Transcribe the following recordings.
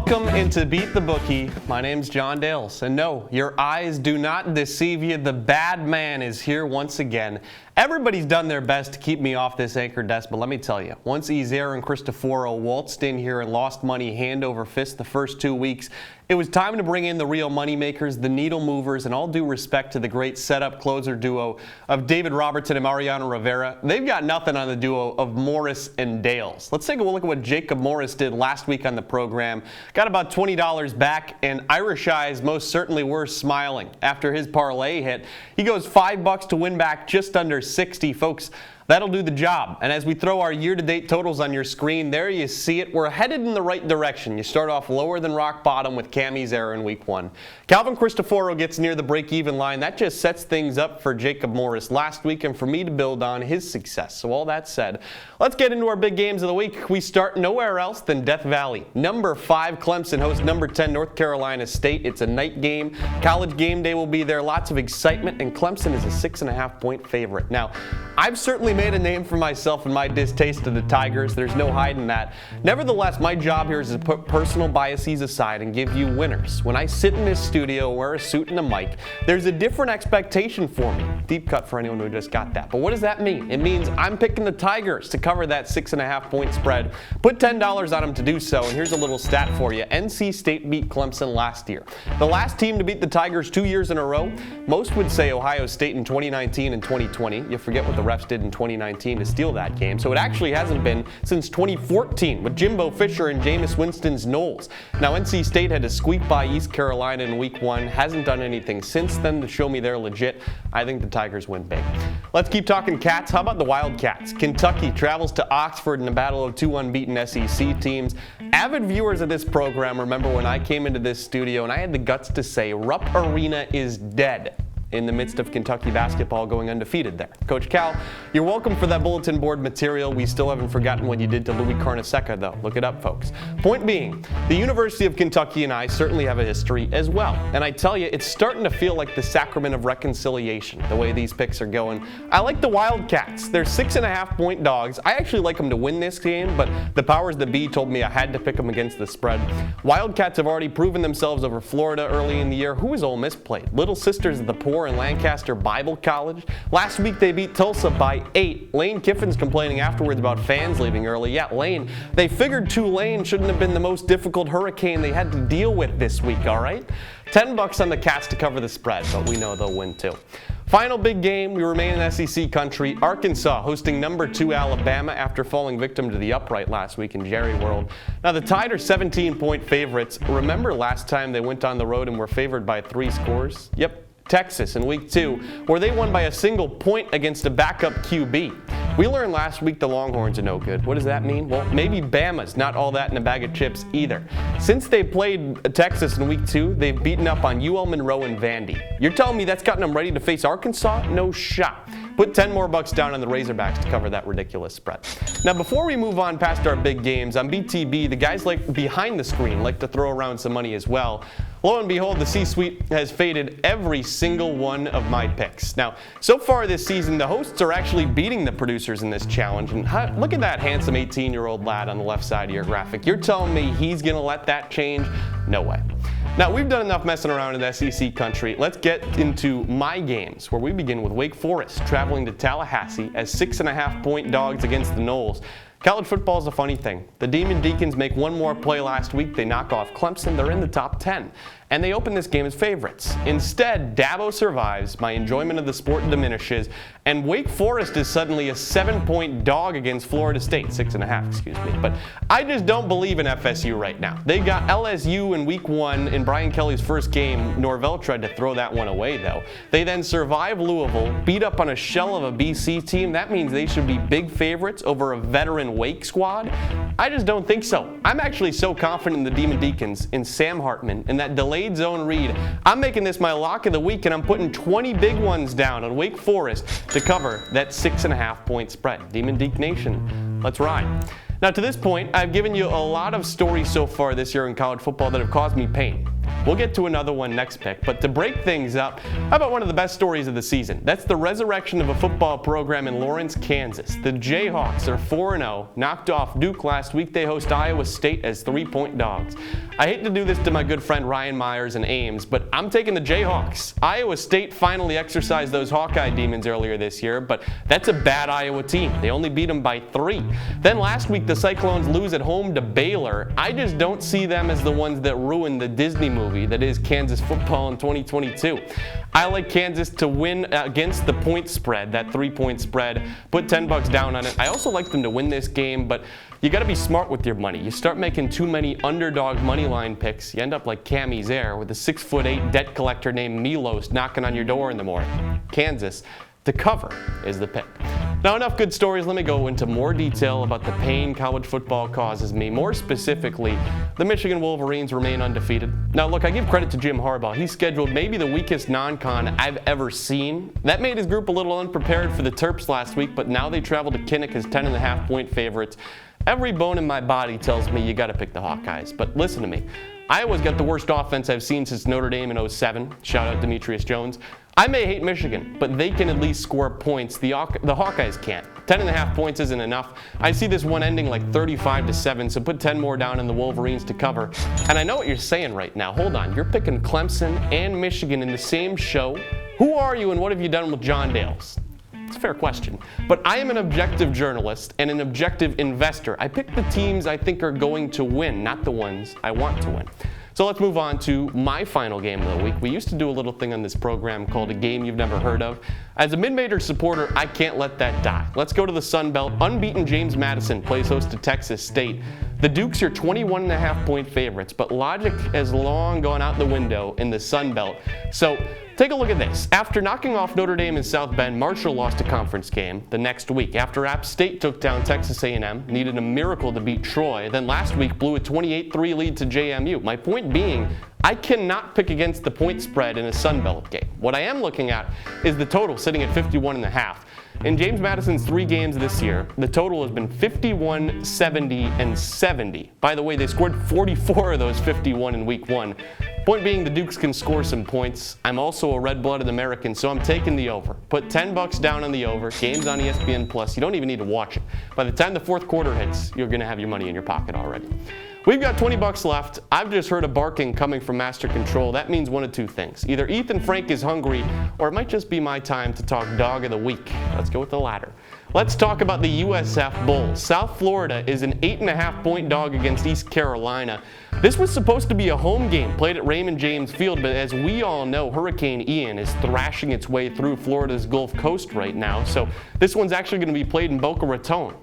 Welcome into Beat the Bookie. My name's John Dales, and no, your eyes do not deceive you. The bad man is here once again. Everybody's done their best to keep me off this anchor desk, but let me tell you, once Ezer and Cristoforo waltzed in here and lost money hand over fist the first 2 weeks, it was time to bring in the real moneymakers, the needle movers, and all due respect to the great setup closer duo of David Robertson and Mariano Rivera. They've got nothing on the duo of Morris and Dales. Let's take a look at what Jacob Morris did last week on the program. Got about $20 back, and Irish eyes most certainly were smiling after his parlay hit. He goes $5 to win back just under 60, folks. That'll do the job. And as we throw our year-to-date totals on your screen, there you see it. We're headed in the right direction. You start off lower than rock bottom with Cammy's error in week 1. Calvin Cristoforo gets near the break-even line. That just sets things up for Jacob Morris last week and for me to build on his success. So all that said, let's get into our big games of the week. We start nowhere else than Death Valley. Number 5, Clemson hosts number 10, North Carolina State. It's a night game. College game day will be there. Lots of excitement, and Clemson is a 6.5-point favorite. Now, I've certainly made a name for myself in my distaste of the Tigers. There's no hiding that. Nevertheless, my job here is to put personal biases aside and give you winners. When I sit in this studio, wear a suit and a mic, there's a different expectation for me. Deep cut for anyone who just got that. But what does that mean? It means I'm picking the Tigers to cover that 6.5-point spread. Put $10 on them to do so, and here's a little stat for you. NC State beat Clemson last year. The last team to beat the Tigers 2 years in a row, most would say Ohio State in 2019 and 2020. You forget what the refs did in 2019 to steal that game. So it actually hasn't been since 2014 with Jimbo Fisher and Jameis Winston's Knowles. Now, NC State had to squeak by East Carolina in week 1. Hasn't done anything since then to show me they're legit. I think the Tigers win big. Let's keep talking Cats. How about the Wildcats? Kentucky travels to Oxford in a battle of 2 unbeaten SEC teams. Avid viewers of this program remember when I came into this studio and I had the guts to say Rupp Arena is dead in the midst of Kentucky basketball going undefeated there. Coach Cal, you're welcome for that bulletin board material. We still haven't forgotten what you did to Louis Carnesecca, though. Look it up, folks. Point being, the University of Kentucky and I certainly have a history as well. And I tell you, it's starting to feel like the sacrament of reconciliation, the way these picks are going. I like the Wildcats. They're 6.5-point dogs. I actually like them to win this game, but the powers that be told me I had to pick them against the spread. Wildcats have already proven themselves over Florida early in the year. Who has Ole Miss played? Little Sisters of the Poor in Lancaster Bible College. Last week they beat Tulsa by 8. Lane Kiffin's complaining afterwards about fans leaving early. Yeah, Lane, they figured Tulane shouldn't have been the most difficult hurricane they had to deal with this week, all right? $10 on the Cats to cover the spread, but we know they'll win too. Final big game, we remain in SEC country. Arkansas hosting number 2 Alabama after falling victim to the upright last week in Jerry World. Now the Tide are 17-point favorites. Remember last time they went on the road and were favored by 3 scores? Yep. Texas in week 2, where they won by a single point against a backup QB. We learned last week the Longhorns are no good. What does that mean? Well, maybe Bama's not all that in a bag of chips either. Since they played Texas in week 2, they've beaten up on UL Monroe and Vandy. You're telling me that's gotten them ready to face Arkansas? No shot. Put 10 more bucks down on the Razorbacks to cover that ridiculous spread. Now, before we move on past our big games, on BTB, the guys like behind the screen like to throw around some money as well. Lo and behold, the C-suite has faded every single one of my picks. Now, so far this season, the hosts are actually beating the producers in this challenge. And look at that handsome 18-year-old lad on the left side of your graphic. You're telling me he's going to let that change? No way. Now, we've done enough messing around in the SEC country. Let's get into my games, where we begin with Wake Forest traveling to Tallahassee as 6.5-point dogs against the Noles. College football is a funny thing. The Demon Deacons make one more play last week. They knock off Clemson. They're in the top 10. And they open this game as favorites. Instead, Dabo survives, my enjoyment of the sport diminishes, and Wake Forest is suddenly a 7-point dog against Florida State, 6.5, excuse me. But I just don't believe in FSU right now. They got LSU in week 1 in Brian Kelly's first game. Norvell tried to throw that one away, though. They then survive Louisville, beat up on a shell of a BC team. That means they should be big favorites over a veteran Wake squad. I just don't think so. I'm actually so confident in the Demon Deacons, in Sam Hartman, and that delayed zone read. I'm making this my lock of the week, and I'm putting 20 big ones down on Wake Forest to cover that 6.5-point spread. Demon Deek Nation, let's ride. Now, to this point, I've given you a lot of stories so far this year in college football that have caused me pain. We'll get to another one next pick, but to break things up, how about one of the best stories of the season? That's the resurrection of a football program in Lawrence, Kansas. The Jayhawks are 4-0, knocked off Duke last week. They host Iowa State as 3-point dogs. I hate to do this to my good friend Ryan Myers and Ames, but I'm taking the Jayhawks. Iowa State finally exercised those Hawkeye demons earlier this year, but that's a bad Iowa team. They only beat them by 3. Then last week the Cyclones lose at home to Baylor. I just don't see them as the ones that ruined the Disney movie that is Kansas football in 2022. I like Kansas to win against the point spread, that 3-point spread. Put $10 down on it. I also like them to win this game, but you got to be smart with your money. You start making too many underdog money line picks, you end up like Cammy's heir with a 6'8" debt collector named Milos knocking on your door in the morning. Kansas to cover is the pick. Now, enough good stories. Let me go into more detail about the pain college football causes me. More specifically, the Michigan Wolverines remain undefeated. Now, look, I give credit to Jim Harbaugh. He scheduled maybe the weakest non-con I've ever seen. That made his group a little unprepared for the Terps last week, but now they travel to Kinnick as 10.5-point favorites. Every bone in my body tells me you got to pick the Hawkeyes, but listen to me. Iowa's got the worst offense I've seen since Notre Dame in 07. Shout out Demetrius Jones. I may hate Michigan, but they can at least score points. The Hawkeyes can't. 10.5 points isn't enough. I see this one ending like 35-7, so put 10 more down on the Wolverines to cover. And I know what you're saying right now. Hold on, you're picking Clemson and Michigan in the same show. Who are you and what have you done with John Dales? It's a fair question. But I am an objective journalist and an objective investor. I pick the teams I think are going to win, not the ones I want to win. So let's move on to my final game of the week. We used to do a little thing on this program called A Game You've Never Heard Of. As a mid-major supporter, I can't let that die. Let's go to the Sun Belt. Unbeaten James Madison plays host to Texas State. The Dukes are 21.5-point favorites, but logic has long gone out the window in the Sun Belt. So take a look at this. After knocking off Notre Dame and South Bend, Marshall lost a conference game the next week. After App State took down Texas A&M, needed a miracle to beat Troy, then last week blew a 28-3 lead to JMU. My point being, I cannot pick against the point spread in a Sun Belt game. What I am looking at is the total sitting at 51.5. In James Madison's 3 games this year, the total has been 51, 70, and 70. By the way, they scored 44 of those 51 in week 1. Point being, the Dukes can score some points. I'm also a red-blooded American, so I'm taking the over. Put $10 down on the over. Game's on ESPN+. You don't even need to watch it. By the time the fourth quarter hits, you're going to have your money in your pocket already. We've got $20 left. I've just heard a barking coming from Master Control. That means one of 2 things. Either Ethan Frank is hungry, or it might just be my time to talk dog of the week. Let's go with the latter. Let's talk about the USF Bowl. South Florida is an 8.5-point dog against East Carolina. This was supposed to be a home game played at Raymond James Field, but as we all know, Hurricane Ian is thrashing its way through Florida's Gulf Coast right now. So this one's actually going to be played in Boca Raton.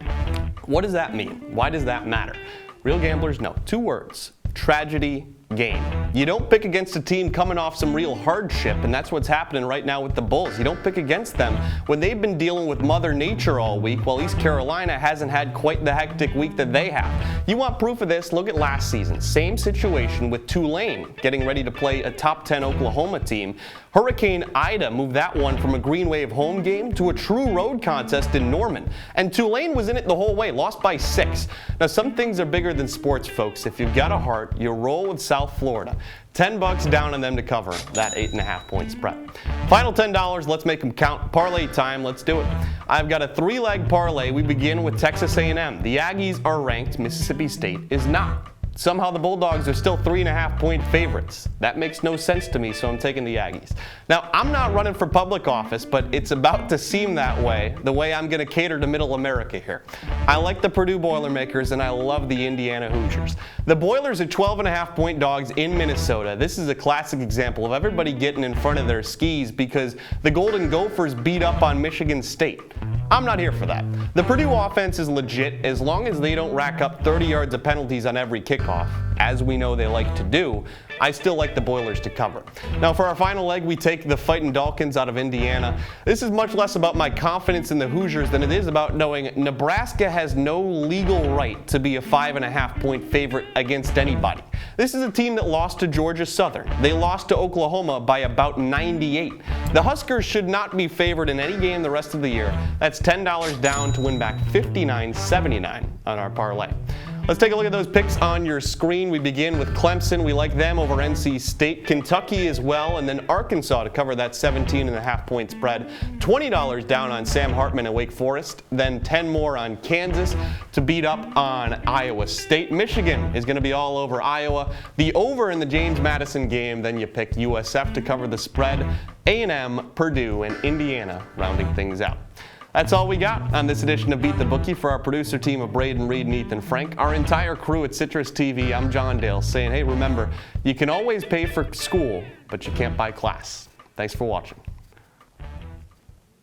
What does that mean? Why does that matter? Real gamblers know. 2 words: tragedy, game. You don't pick against a team coming off some real hardship, and that's what's happening right now with the Bulls. You don't pick against them when they've been dealing with Mother Nature all week, while East Carolina hasn't had quite the hectic week that they have. You want proof of this? Look at last season. Same situation with Tulane getting ready to play a top 10 Oklahoma team. Hurricane Ida moved that one from a Green Wave home game to a true road contest in Norman. And Tulane was in it the whole way, lost by 6. Now, some things are bigger than sports, folks. If you've got a heart, you roll with South Florida. $10 down on them to cover that 8.5-point spread. Final $10, let's make them count. Parlay time, let's do it. I've got a 3-leg parlay. We begin with Texas A&M. The Aggies are ranked, Mississippi State is not. Somehow the Bulldogs are still 3.5-point favorites. That makes no sense to me, so I'm taking the Aggies. Now, I'm not running for public office, but it's about to seem that way, the way I'm going to cater to middle America here. I like the Purdue Boilermakers, and I love the Indiana Hoosiers. The Boilers are 12.5-point dogs in Minnesota. This is a classic example of everybody getting in front of their skis because the Golden Gophers beat up on Michigan State. I'm not here for that. The Purdue offense is legit as long as they don't rack up 30 yards of penalties on every kickoff, as we know they like to do. I still like the Boilers to cover. Now for our final leg, we take the Fightin' Dawkins out of Indiana. This is much less about my confidence in the Hoosiers than it is about knowing Nebraska has no legal right to be a 5.5-point favorite against anybody. This is a team that lost to Georgia Southern. They lost to Oklahoma by about 98. The Huskers should not be favored in any game the rest of the year. That's $10 down to win back $59.79 on our parlay. Let's take a look at those picks on your screen. We begin with Clemson. We like them over NC State. Kentucky as well, and then Arkansas to cover that 17.5-point spread. $20 down on Sam Hartman and Wake Forest. Then 10 more on Kansas to beat up on Iowa State. Michigan is going to be all over Iowa. The over in the James Madison game. Then you picked USF to cover the spread. A&M, Purdue, and Indiana rounding things out. That's all we got on this edition of Beat the Bookie. For our producer team of Braden Reed and Ethan Frank, our entire crew at CitrusTV, I'm John Dale saying, hey, remember, you can always pay for school, but you can't buy class. Thanks for watching.